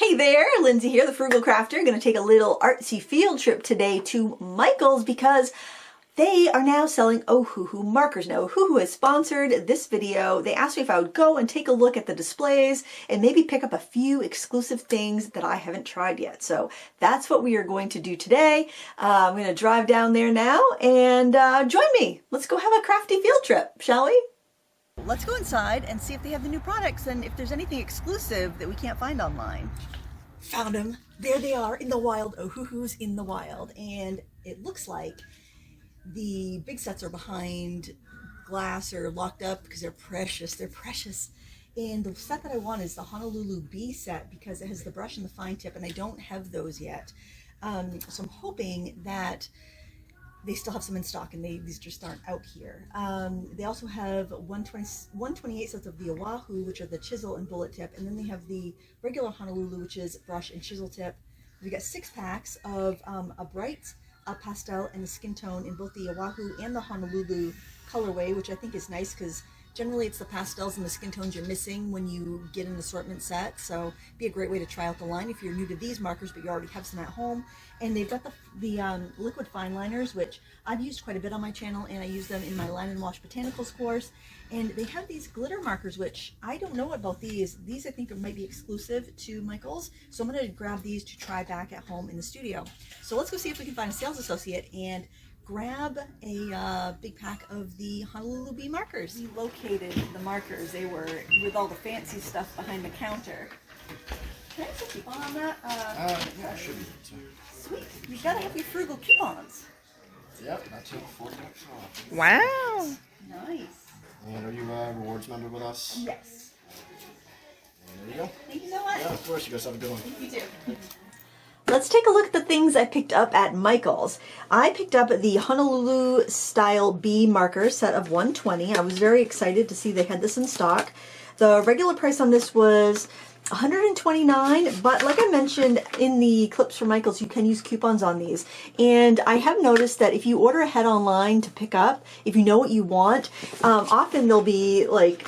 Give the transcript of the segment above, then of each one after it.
Hey there, Lindsay here, the Frugal Crafter. Going to take a little artsy field trip today to Michael's because they are now selling Ohuhu markers. Now, Ohuhu has sponsored this video. They asked me if I would go and take a look at the displays and maybe pick up a few exclusive things that I haven't tried yet. So that's what we are going to do today. I'm going to drive down there now and join me. Let's go have a crafty field trip, shall we? Let's go inside and see if they have the new products and if there's anything exclusive that we can't find online. Found them. There they are in the wild. Ohuhu's in the wild. And it looks like the big sets are behind glass or locked up because they're precious. They're precious. And the set that I want is the Honolulu B set because it has the brush and the fine tip, and I don't have those yet. So I'm hoping that they still have some in stock, and these just aren't out here. They also have 128 sets of the Oahu, which are the chisel and bullet tip, and then they have the regular Honolulu, which is brush and chisel tip. We got 6 packs of a bright, a pastel, and a skin tone in both the Oahu and the Honolulu colorway, which I think is nice because generally it's the pastels and the skin tones you're missing when you get an assortment set. So it'd be a great way to try out the line if you're new to these markers but you already have some at home. And they've got the liquid fine liners, which I've used quite a bit on my channel, and I use them in my Line and Wash Botanicals course. And they have these glitter markers, which I don't know about these. These I think might be exclusive to Michael's. So I'm going to grab these to try back at home in the studio. So let's go see if we can find a sales associate and grab a big pack of the Honolulu B markers. We located the markers. They were with all the fancy stuff behind the counter. Can I put a coupon on that? Yeah, I should be able to. Sweet. You gotta have your frugal coupons. Yep, I took 4 bucks off. Wow. Nice. And are you a rewards member with us? Yes. There you go. Thank you so much. Yeah, of course. You guys have a good one. You too. Let's take a look at the things I picked up at Michael's. I picked up the Honolulu style B marker set of 120. I was very excited to see they had this in stock. The regular price on this was $129, but like I mentioned in the clips from Michael's, you can use coupons on these. And I have noticed that if you order ahead online to pick up, if you know what you want, often there'll be like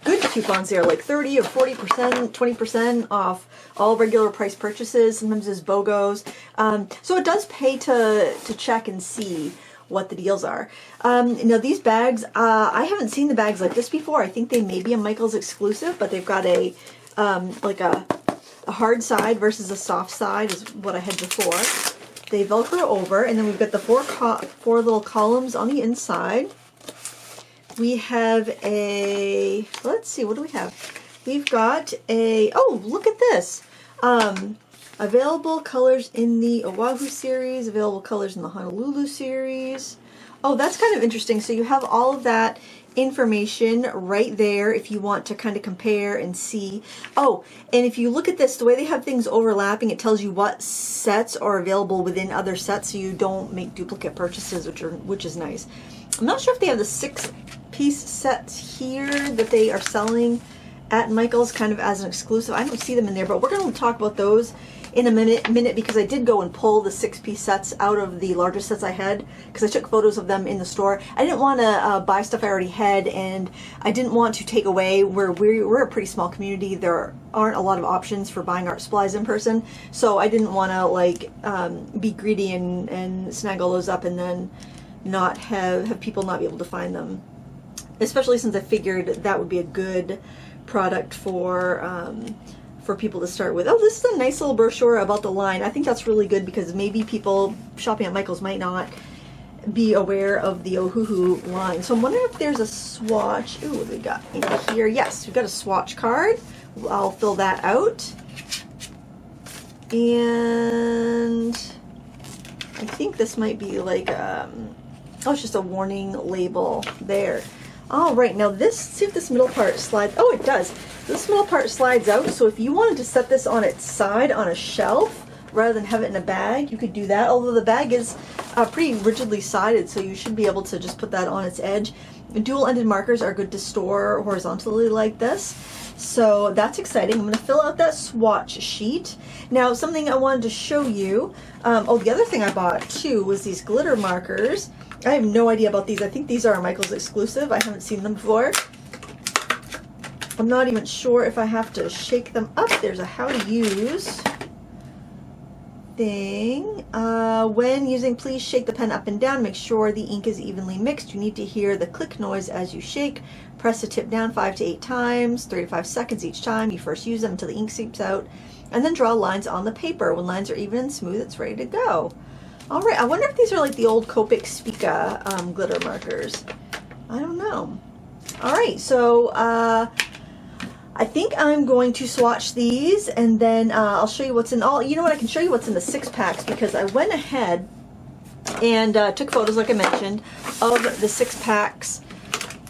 good coupons there, like 30 or 40%, 20% off all regular price purchases. Sometimes there's BOGOs. So it does pay to check and see what the deals are. Now these bags, I haven't seen the bags like this before. I think they may be a Michael's exclusive, but they've got a like a hard side versus a soft side is what I had before. They Velcro over, and then we've got the four little columns on the inside. We have a, let's see, what do we have? We've got a, oh, look at this. Available colors in the Oahu series, available colors in the Honolulu series. Oh, that's kind of interesting. So you have all of that information right there if you want to kind of compare and see. Oh, and if you look at this, the way they have things overlapping, it tells you what sets are available within other sets so you don't make duplicate purchases, which is nice. I'm not sure if they have the 6-piece sets here that they are selling at Michael's kind of as an exclusive. I don't see them in there, but we're going to talk about those in a minute because I did go and pull the 6-piece sets out of the larger sets I had because I took photos of them in the store. I didn't want to buy stuff I already had, and I didn't want to take away where we're a pretty small community. There aren't a lot of options for buying art supplies in person, so I didn't want to like be greedy and snag all those up and then not have people not be able to find them, especially since I figured that would be a good product for people to start with. Oh, this is a nice little brochure about the line. I think that's really good because maybe people shopping at Michael's might not be aware of the Ohuhu line. So I'm wondering if there's a swatch. Ooh, what do we got in here? Yes, we've got a swatch card. I'll fill that out. And I think this might be like oh, it's just a warning label there. All right, now this, see if this middle part slides. Oh, it does. This middle part slides out, so if you wanted to set this on its side on a shelf rather than have it in a bag, you could do that, although the bag is pretty rigidly sided, so you should be able to just put that on its edge. Dual-ended markers are good to store horizontally like this, so that's exciting. I'm going to fill out that swatch sheet. Now, something I wanted to show you, oh, the other thing I bought, too, was these glitter markers. I have no idea about these. I think these are a Michael's exclusive. I haven't seen them before. I'm not even sure if I have to shake them up. There's a how to use thing. When using, please shake the pen up and down. Make sure the ink is evenly mixed. You need to hear the click noise as you shake. Press the tip down 5 to 8 times, 3 to 5 seconds each time you first use them until the ink seeps out. And then draw lines on the paper. When lines are even and smooth, it's ready to go. All right, I wonder if these are like the old Copic Spica glitter markers. I don't know. All right, so I think I'm going to swatch these, and then I'll show you what's in all. You know what? I can show you what's in the 6-packs because I went ahead and took photos, like I mentioned, of the 6-packs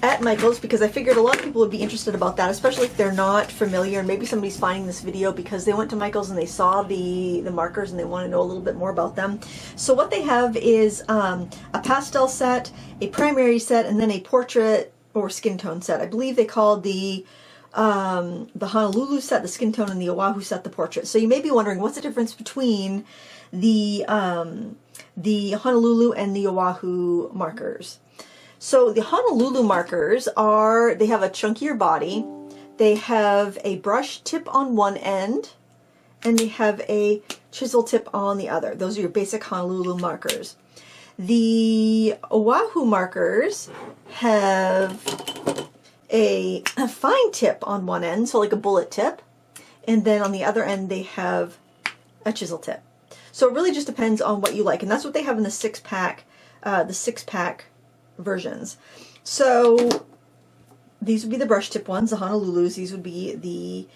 at Michael's because I figured a lot of people would be interested about that, especially if they're not familiar, and maybe somebody's finding this video because they went to Michael's and they saw the markers and they want to know a little bit more about them. So what they have is a pastel set, a primary set, and then a portrait or skin tone set. I believe they called the Honolulu set the skin tone and the Oahu set the portrait. So you may be wondering what's the difference between the Honolulu and the Oahu markers. So the Honolulu markers they have a chunkier body, they have a brush tip on one end, and they have a chisel tip on the other. Those are your basic Honolulu markers. The Oahu markers have a fine tip on one end, so like a bullet tip, and then on the other end they have a chisel tip. So it really just depends on what you like, and that's what they have in the 6-pack, versions. So these would be the brush tip ones, the Honolulus. These would be the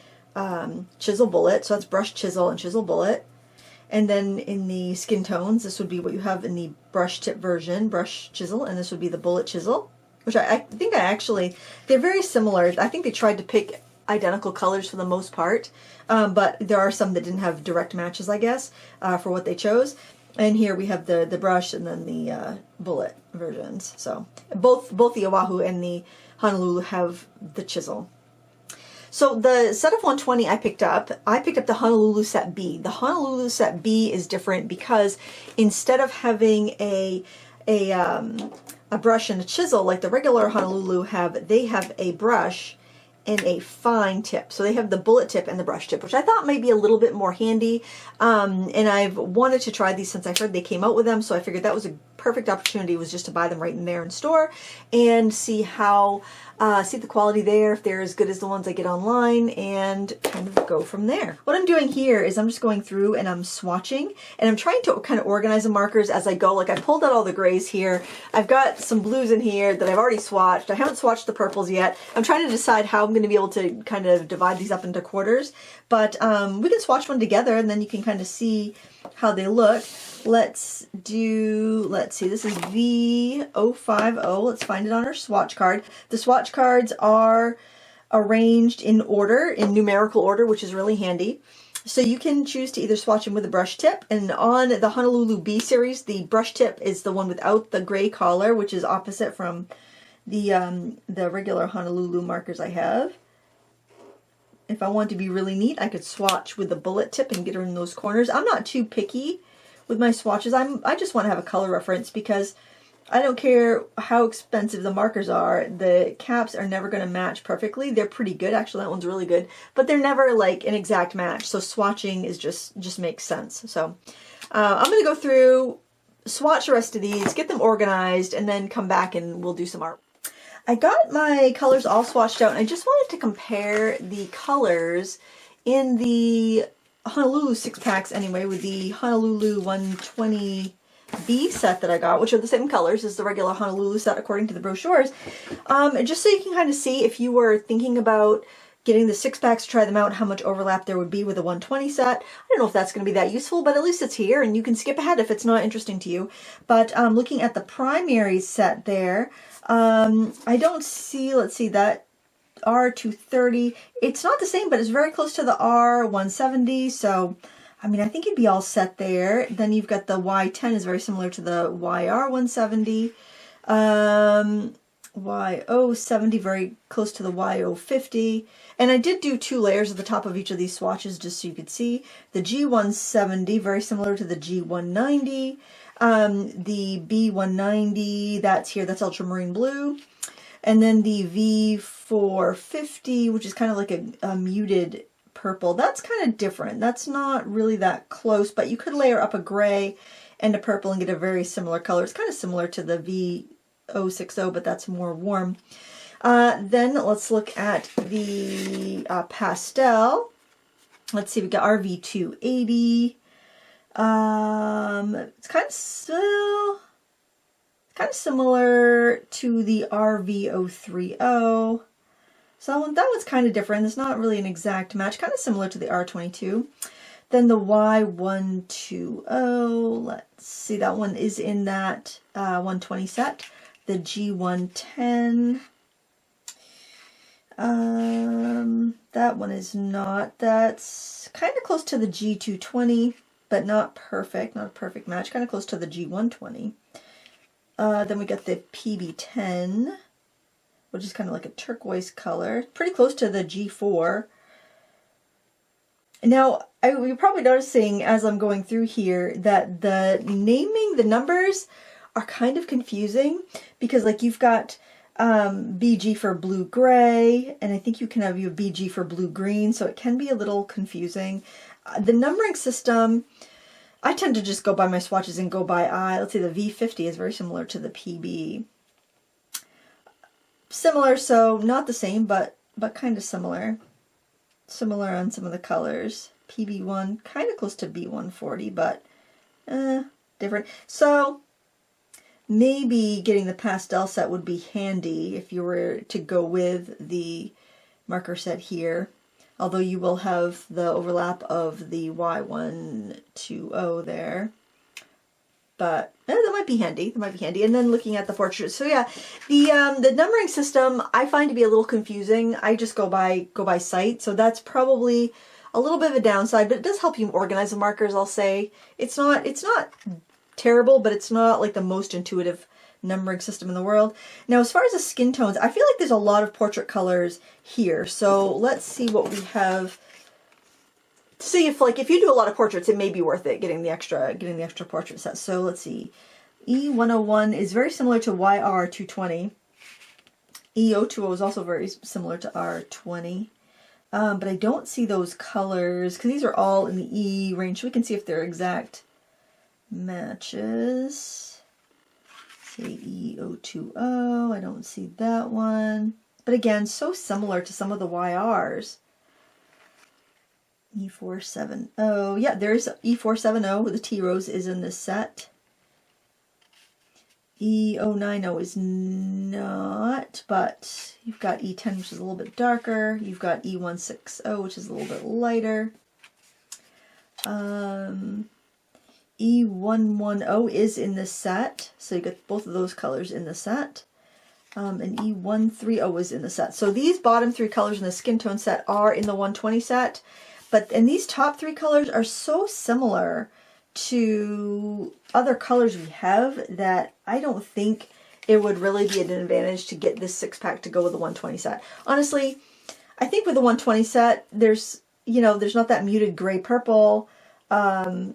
chisel bullet, so that's brush chisel and chisel bullet. And then in the skin tones, this would be what you have in the brush tip version, brush chisel, and this would be the bullet chisel, which I think they're very similar. I think they tried to pick identical colors for the most part, but there are some that didn't have direct matches, I guess, for what they chose. And here we have the brush and then the bullet versions. So both the Oahu and the Honolulu have the chisel. So the set of 120 I picked up the Honolulu set B. The Honolulu set B is different because instead of having a brush and a chisel like the regular Honolulu they have a brush and a fine tip. So they have the bullet tip and the brush tip, which I thought might be a little bit more handy. And I've wanted to try these since I heard they came out with them, so I figured that was a perfect opportunity, was just to buy them right in there in store and see how see the quality there, if they're as good as the ones I get online, and kind of go from there. What I'm doing here is I'm just going through and I'm swatching, and I'm trying to kind of organize the markers as I go. Like I pulled out all the grays here. I've got some blues in here that I've already swatched. I haven't swatched the purples yet. I'm trying to decide how I'm going to be able to kind of divide these up into quarters, but we can swatch one together and then you can kind of see how they look. Let's see, this is V050. Let's find it on our swatch card. The swatch cards are arranged in order, in numerical order, which is really handy. So you can choose to either swatch them with a brush tip, and on the Honolulu B series, the brush tip is the one without the gray collar, which is opposite from the regular Honolulu markers I have. If I want to be really neat, I could swatch with the bullet tip and get her in those corners. I'm not too picky with my swatches. I just want to have a color reference because I don't care how expensive the markers are. The caps are never going to match perfectly. They're pretty good. Actually, that one's really good. But they're never like an exact match. So swatching is just makes sense. So I'm going to go through, swatch the rest of these, get them organized, and then come back and we'll do some art. I got my colors all swatched out, and I just wanted to compare the colors in the Honolulu 6-packs anyway with the Honolulu 120 B set that I got, which are the same colors as the regular Honolulu set according to the brochures. Just so you can kind of see, if you were thinking about getting the 6-packs to try them out, how much overlap there would be with a 120 set. I don't know if that's going to be that useful, but at least it's here and you can skip ahead if it's not interesting to you. But looking at the primary set there, I don't see, let's see, that R230, it's not the same, but it's very close to the R170, so I mean, I think you'd be all set there. Then you've got the Y10 is very similar to the YR170, Y070 very close to the Y050, and I did do 2 layers at the top of each of these swatches just so you could see. The G170 very similar to the G190, the B190 that's here, that's ultramarine blue. And then the V450, which is kind of like a muted purple. That's kind of different. That's not really that close, but you could layer up a gray and a purple and get a very similar color. It's kind of similar to the V060, but that's more warm. Then let's look at the pastel. Let's see, we got RV280. It's kind of similar to the RV030. So that one's kind of different. It's not really an exact match. Kind of similar to the R22. Then the Y120. Let's see, that one is in that 120 set. The G110. That one is not. That's kind of close to the G220, but not perfect. Not a perfect match. Kind of close to the G120. Then we got the PB10, which is kind of like a turquoise color. Pretty close to the G4. Now, you're probably noticing as I'm going through here that the numbers are kind of confusing, because like you've got BG for blue gray, and I think you can have your BG for blue green, so it can be a little confusing. The numbering system, I tend to just go by my swatches and go by eye. Let's see, the V50 is very similar to the PB. Similar, so not the same, but kind of similar. Similar on some of the colors. PB1, kind of close to B140, but different. So maybe getting the pastel set would be handy if you were to go with the marker set here. Although you will have the overlap of the Y120 there. But that might be handy. That might be handy. And then looking at the portraits. So yeah, the numbering system I find to be a little confusing. I just go by sight. So that's probably a little bit of a downside, but it does help you organize the markers, I'll say. It's not terrible, but it's not like the most intuitive numbering system in the world. Now, as far as the skin tones, I feel like there's a lot of portrait colors here. So let's see what we have. See if you do a lot of portraits, it may be worth it getting the extra portrait set. So let's see. E101 is very similar to YR220. E020 is also very similar to R20. But I don't see those colors because these are all in the E range. So we can see if they're exact matches. Say E020. I don't see that one. But again, so similar to some of the YRs. E470. Yeah, there's E470 with the T rose is in this set. E090 is not, but you've got E10, which is a little bit darker. You've got E160, which is a little bit lighter. E110 is in this set, so you get both of those colors in the set. And E130 is in the set. So these bottom three colors in the skin tone set are in the 120 set. And these top three colors are so similar to other colors we have that I don't think it would really be an advantage to get this 6-pack to go with the 120 set. Honestly, I think with the 120 set, there's not that muted gray purple. It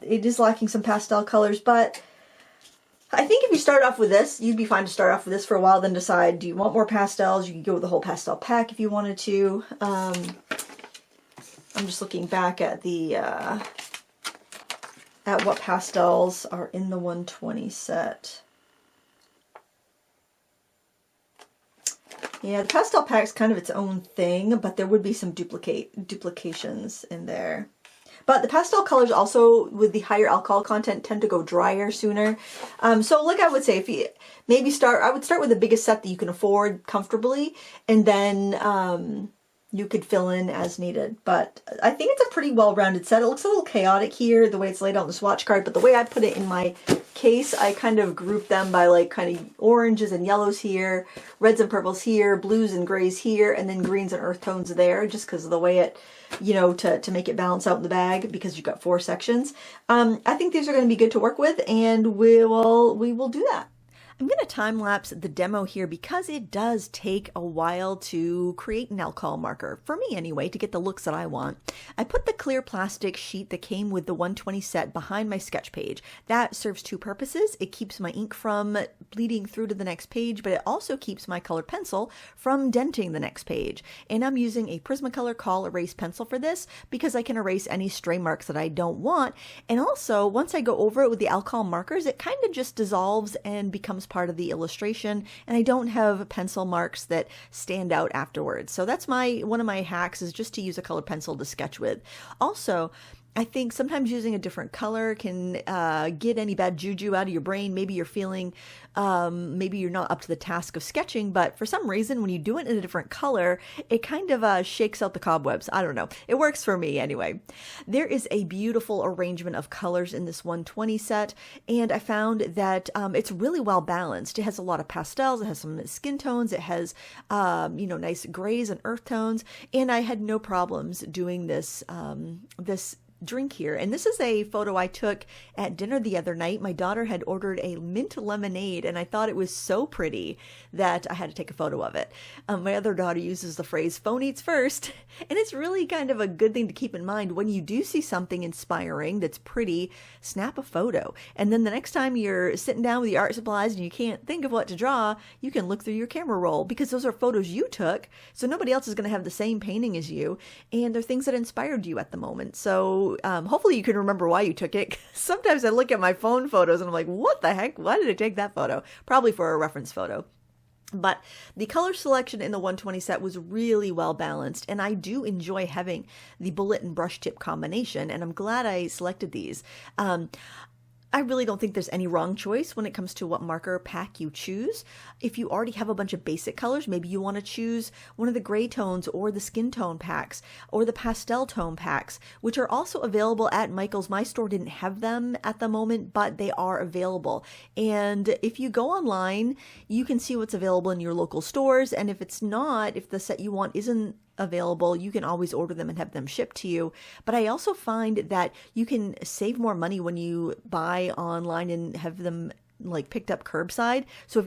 is lacking some pastel colors, but I think if you start off with this, you'd be fine to start off with this for a while, then decide, do you want more pastels? You could go with the whole pastel pack if you wanted to. I'm just looking back at the at what pastels are in the 120 set. Yeah, the pastel pack's kind of its own thing, but there would be some duplications in there. But the pastel colors also, with the higher alcohol content, tend to go drier sooner. So like I would say, if you maybe I would start with the biggest set that you can afford comfortably, and then you could fill in as needed. But I think it's a pretty well-rounded set. It looks a little chaotic here, the way it's laid out on the swatch card, but the way I put it in my case, I kind of grouped them by like kind of oranges and yellows here, reds and purples here, blues and grays here, and then greens and earth tones there, just because of the way it, to make it balance out in the bag, because you've got 4 sections. I think these are going to be good to work with, and we will do that. I'm going to time-lapse the demo here because it does take a while to create an alcohol marker, for me anyway, to get the looks that I want. I put the clear plastic sheet that came with the 120 set behind my sketch page. That serves two purposes. It keeps my ink from bleeding through to the next page, but it also keeps my colored pencil from denting the next page. And I'm using a Prismacolor Call Erase pencil for this because I can erase any stray marks that I don't want. And also, once I go over it with the alcohol markers, it kind of just dissolves and becomes part of the illustration, and I don't have pencil marks that stand out afterwards. So that's one of my hacks, is just to use a colored pencil to sketch with. Also, I think sometimes using a different color can get any bad juju out of your brain. Maybe you're feeling, maybe you're not up to the task of sketching, but for some reason, when you do it in a different color, it kind of shakes out the cobwebs. I don't know. It works for me anyway. There is a beautiful arrangement of colors in this 120 set, and I found that it's really well balanced. It has a lot of pastels. It has some skin tones. It has, nice grays and earth tones, and I had no problems doing this, this drink here. And this is a photo I took at dinner the other night. My daughter had ordered a mint lemonade, and I thought it was so pretty that I had to take a photo of it. My other daughter uses the phrase "phone eats first," and it's really kind of a good thing to keep in mind. When you do see something inspiring that's pretty, snap a photo. And then the next time you're sitting down with your art supplies and you can't think of what to draw, you can look through your camera roll, because those are photos you took, so nobody else is going to have the same painting as you, and they're things that inspired you at the moment. So hopefully you can remember why you took it. Sometimes I look at my phone photos and I'm like, what the heck? Why did I take that photo? Probably for a reference photo. But the color selection in the 120 set was really well balanced, and I do enjoy having the bullet and brush tip combination, and I'm glad I selected these. I really don't think there's any wrong choice when it comes to what marker pack you choose. If you already have a bunch of basic colors, maybe you want to choose one of the gray tones or the skin tone packs or the pastel tone packs, which are also available at Michael's. My store didn't have them at the moment, but they are available. And if you go online, you can see what's available in your local stores. And if it's not, if the set you want isn't available, you can always order them and have them shipped to you. But I also find that you can save more money when you buy online and have them like picked up curbside. So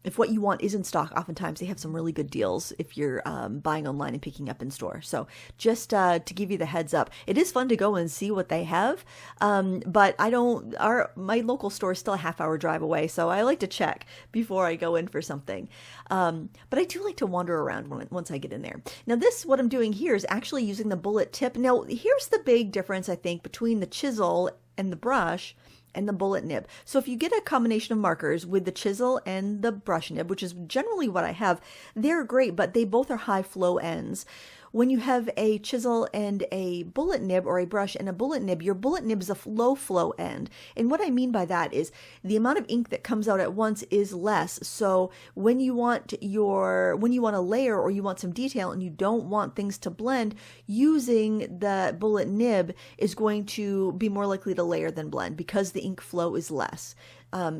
if what you want is in stock, oftentimes they have some really good deals if you're buying online and picking up in store. So just to give you the heads up, it is fun to go and see what they have. But my local store is still a half-hour drive away, so I like to check before I go in for something. But I do like to wander around once I get in there. Now what I'm doing here is actually using the bullet tip. Now here's the big difference, I think, between the chisel and the brush and the bullet nib. So if you get a combination of markers with the chisel and the brush nib, which is generally what I have, they're great, but they both are high flow ends. When you have a chisel and a bullet nib, or a brush and a bullet nib, your bullet nib is a low flow end. And what I mean by that is the amount of ink that comes out at once is less. So when you want a layer or you want some detail and you don't want things to blend, using the bullet nib is going to be more likely to layer than blend because the ink flow is less.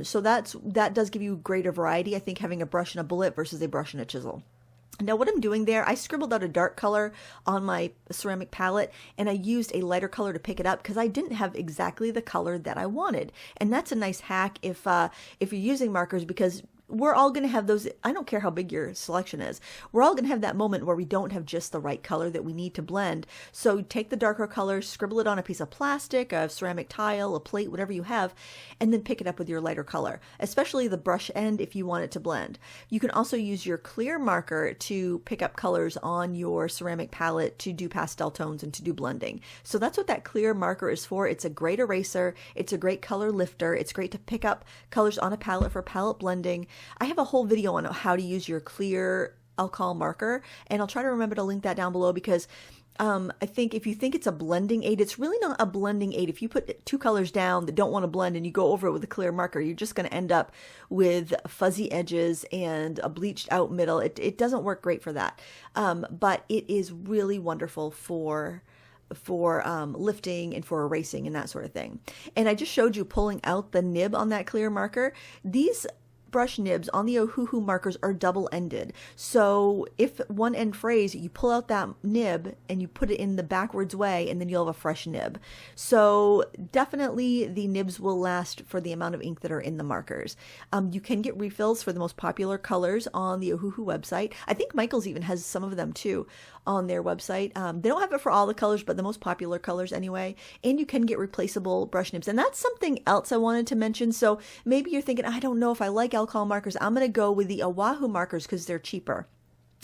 So that does give you greater variety, I think, having a brush and a bullet versus a brush and a chisel. Now what I'm doing there, I scribbled out a dark color on my ceramic palette, and I used a lighter color to pick it up because I didn't have exactly the color that I wanted. And that's a nice hack if you're using markers, because we're all going to have those. I don't care how big your selection is. We're all going to have that moment where we don't have just the right color that we need to blend. So take the darker color, scribble it on a piece of plastic, a ceramic tile, a plate, whatever you have, and then pick it up with your lighter color, especially the brush end if you want it to blend. You can also use your clear marker to pick up colors on your ceramic palette to do pastel tones and to do blending. So that's what that clear marker is for. It's a great eraser. It's a great color lifter. It's great to pick up colors on a palette for palette blending. I have a whole video on how to use your clear alcohol marker, and I'll try to remember to link that down below, because I think if you think it's a blending aid, it's really not a blending aid. If you put two colors down that don't want to blend and you go over it with a clear marker, you're just going to end up with fuzzy edges and a bleached out middle. It doesn't work great for that, but it is really wonderful for lifting and for erasing and that sort of thing. And I just showed you pulling out the nib on that clear marker. These brush nibs on the Ohuhu markers are double-ended. So if one end frays, you pull out that nib and you put it in the backwards way, and then you'll have a fresh nib. So definitely the nibs will last for the amount of ink that are in the markers. You can get refills for the most popular colors on the Ohuhu website. I think Michaels even has some of them too on their website. They don't have it for all the colors, but the most popular colors anyway. And you can get replaceable brush nibs. And that's something else I wanted to mention. So maybe you're thinking, I don't know if I like alcohol markers. I'm going to go with the Oahu markers because they're cheaper.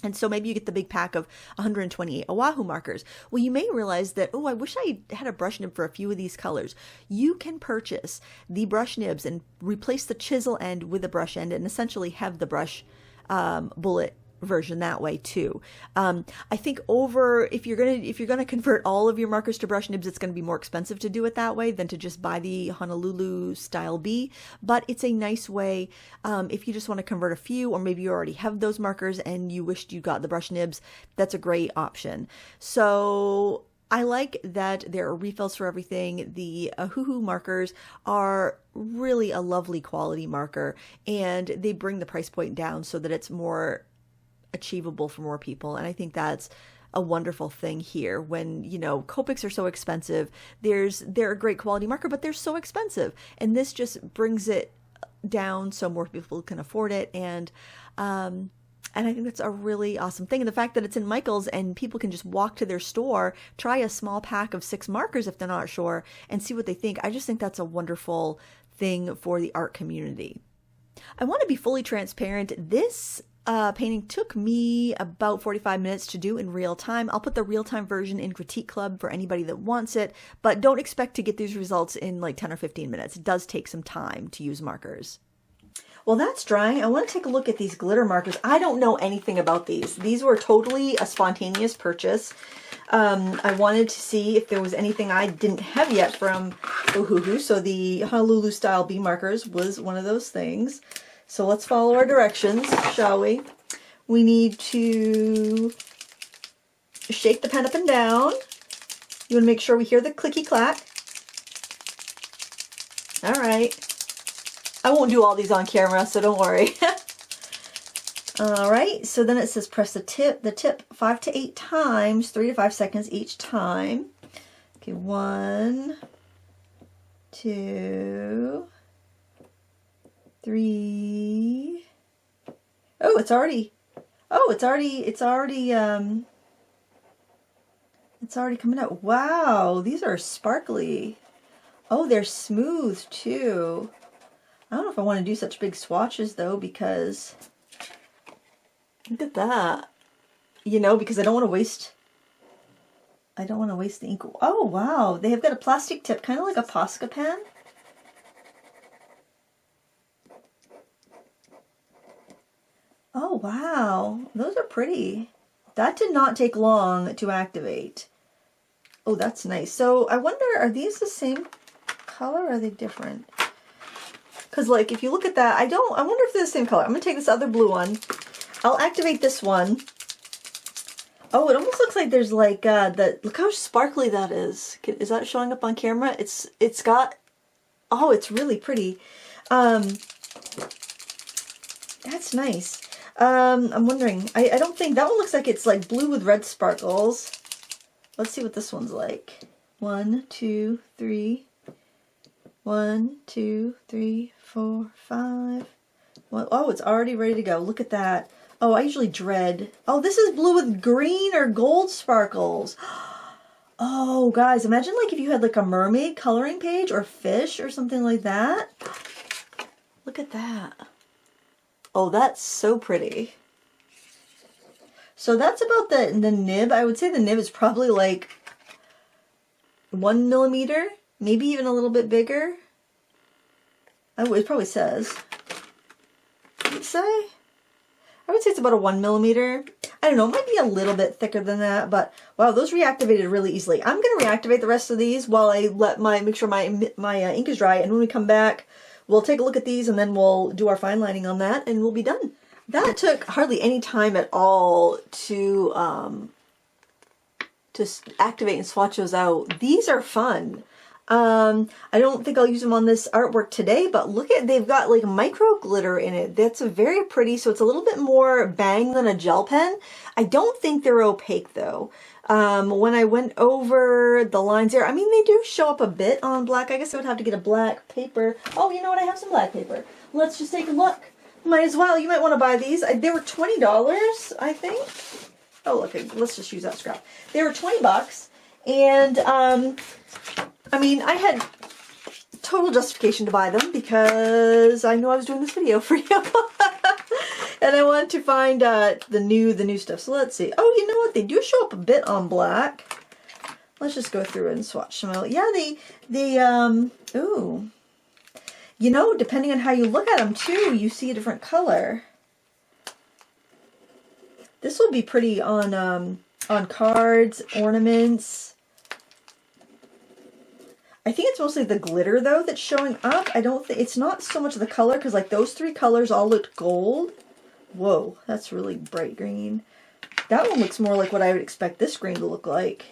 And so maybe you get the big pack of 128 Oahu markers. Well, you may realize that, oh, I wish I had a brush nib for a few of these colors. You can purchase the brush nibs and replace the chisel end with the brush end and essentially have the brush bullet version that way too. I think if you're gonna convert all of your markers to brush nibs, it's going to be more expensive to do it that way than to just buy the Honolulu style B. But it's a nice way if you just want to convert a few, or maybe you already have those markers and you wished you got the brush nibs. That's a great option. So I like that there are refills for everything. The Ohuhu markers are really a lovely quality marker, and they bring the price point down so that it's more achievable for more people. And I think that's a wonderful thing here. When, Copics are so expensive, they're a great quality marker, but they're so expensive. And this just brings it down so more people can afford it. And I think that's a really awesome thing. And the fact that it's in Michaels and people can just walk to their store, try a small pack of 6 markers if they're not sure, and see what they think. I just think that's a wonderful thing for the art community. I want to be fully transparent. This painting took me about 45 minutes to do in real time. I'll put the real time version in Critique Club for anybody that wants it, but don't expect to get these results in like 10 or 15 minutes. It does take some time to use markers. Well, that's drying. I want to take a look at these glitter markers. I don't know anything about these. These were totally a spontaneous purchase. I wanted to see if there was anything I didn't have yet from Ohuhu. So the Honolulu style B markers was one of those things. So let's follow our directions, shall we? We need to shake the pen up and down. You want to make sure we hear the clicky clack. All right. I won't do all these on camera, so don't worry. All right, so then it says press the tip 5 to 8 times, 3 to 5 seconds each time. Okay, 1, 2, 3. Oh, it's already coming out. Wow, these are sparkly. Oh, they're smooth too. I don't know if I want to do such big swatches though, because look at that. Because I don't want to waste the ink. Oh wow, they have got a plastic tip, kind of like a Posca pen. Oh wow, those are pretty. That did not take long to activate. Oh, that's nice. So I wonder, are these the same color or are they different? Because like if you look at that, I wonder if they're the same color. I'm gonna take this other blue one. I'll activate this one. Oh, it almost looks like there's like look how sparkly that is. Is that showing up on camera? It's got, oh, it's really pretty. That's nice. I'm wondering, I don't think, that one looks like it's like blue with red sparkles. Let's see what this one's like. 1, 2, 3. 1, 2, 3, 4, 5. Well, oh, it's already ready to go. Look at that. Oh, I usually dread. Oh, this is blue with green or gold sparkles. Oh, guys, imagine like if you had like a mermaid coloring page or fish or something like that. Look at that. Oh, that's so pretty. So that's about the nib. I would say the nib is probably like 1 millimeter, maybe even a little bit bigger. Oh, it probably says. Does it say? I would say it's about a 1 millimeter. I don't know, it might be a little bit thicker than that, but wow, those reactivated really easily. I'm going to reactivate the rest of these while I make sure my ink is dry, and when we come back, we'll take a look at these and then we'll do our fine lining on that and we'll be done. That took hardly any time at all to activate and swatch those out. These are fun. I don't think I'll use them on this artwork today, but look at, they've got like micro glitter in it. That's very pretty. So it's a little bit more bang than a gel pen. I don't think they're opaque though. When I went over the lines there, I mean, they do show up a bit on black. I guess I would have to get a black paper. Oh, you know what? I have some black paper. Let's just take a look. Might as well. You might want to buy these. They were $20, I think. Oh, okay. Let's just use that scrap. They were 20 bucks. And, I mean, I had total justification to buy them because I knew I was doing this video for you. And I wanted to find the new stuff. So let's see. Oh, you know what? They do show up a bit on black. Let's just go through and swatch them out. Yeah, ooh. You know, depending on how you look at them too, you see a different color. This will be pretty on cards, ornaments. I think it's mostly the glitter though that's showing up. I don't think it's not so much the color because like those three colors all looked gold. Whoa, that's really bright green. That one looks more like what I would expect this green to look like.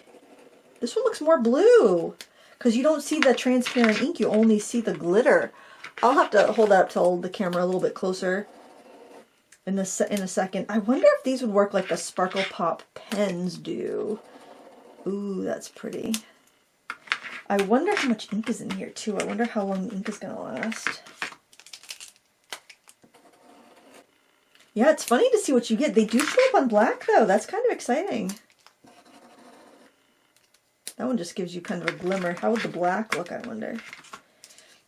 This one looks more blue because you don't see the transparent ink, you only see the glitter. I'll have to hold that up to hold the camera a little bit closer in a second. I wonder if these would work like the Sparkle Pop pens do. Ooh, that's pretty. I wonder how much ink is in here too. I wonder how long the ink is going to last. Yeah, it's funny to see what you get. They do show up on black though. That's kind of exciting. That one just gives you kind of a glimmer. How would the black look, I wonder?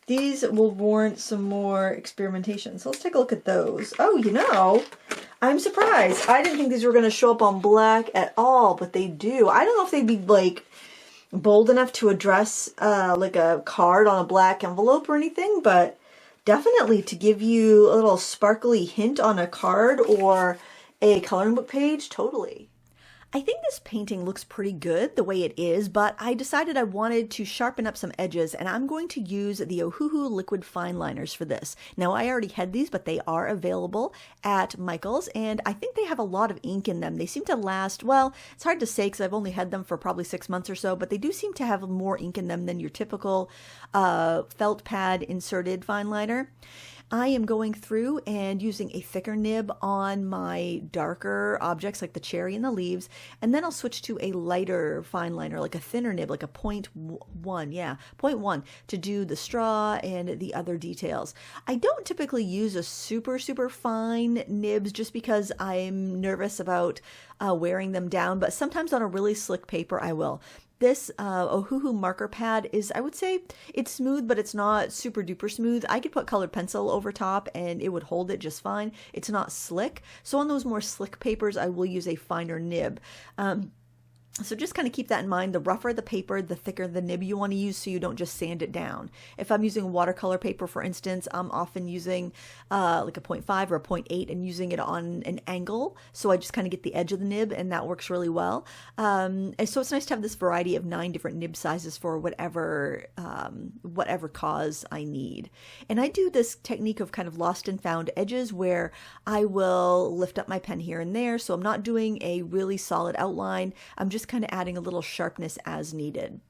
These will warrant some more experimentation. So let's take a look at those. Oh, you know, I'm surprised. I didn't think these were going to show up on black at all, but they do. I don't know if they'd be like bold enough to address like a card on a black envelope or anything, but definitely to give you a little sparkly hint on a card or a coloring book page, totally. I think this painting looks pretty good the way it is, but I decided I wanted to sharpen up some edges, and I'm going to use the Ohuhu liquid fine liners for this. Now, I already had these, but they are available at Michael's, and I think they have a lot of ink in them. They seem to last, well, it's hard to say because I've only had them for probably 6 months or so, but they do seem to have more ink in them than your typical felt pad inserted fine liner. I am going through and using a thicker nib on my darker objects like the cherry and the leaves, and then I'll switch to a lighter fine liner, like a thinner nib, like a 0.1, yeah, 0.1 to do the straw and the other details. I don't typically use a super fine nibs just because I'm nervous about wearing them down, but sometimes on a really slick paper I will. This Ohuhu marker pad is, I would say, it's smooth, but it's not super duper smooth. I could put colored pencil over top and it would hold it just fine. It's not slick. So on those more slick papers, I will use a finer nib. So just kind of keep that in mind. The rougher the paper, the thicker the nib you want to use so you don't just sand it down. If I'm using watercolor paper, for instance, I'm often using like a 0.5 or a 0.8 and using it on an angle. So I just kind of get the edge of the nib and that works really well. And so it's nice to have this variety of 9 different nib sizes for whatever cause I need. And I do this technique of kind of lost and found edges where I will lift up my pen here and there. So I'm not doing a really solid outline. I'm just kind of adding a little sharpness as needed.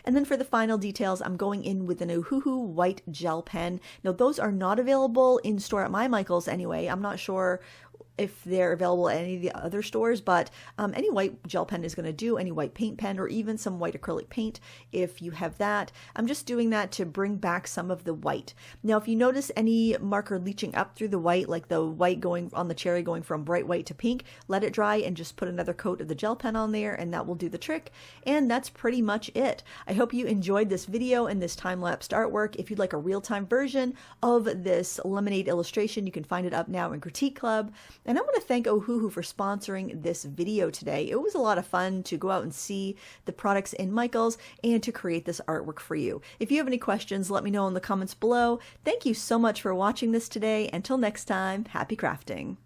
And then for the final details, I'm going in with an Ohuhu white gel pen. Now those are not available in store at my Michael's anyway. I'm not sure if they're available at any of the other stores, but any white gel pen is going to do, any white paint pen, or even some white acrylic paint if you have that. I'm just doing that to bring back some of the white. Now, if you notice any marker leaching up through the white, like the white going on the cherry going from bright white to pink, let it dry and just put another coat of the gel pen on there and that will do the trick. And that's pretty much it. I hope you enjoyed this video and this time-lapsed artwork. If you'd like a real-time version of this lemonade illustration, you can find it up now in Critique Club. And I want to thank Ohuhu for sponsoring this video today. It was a lot of fun to go out and see the products in Michael's and to create this artwork for you. If you have any questions, let me know in the comments below. Thank you so much for watching this today. Until next time, happy crafting.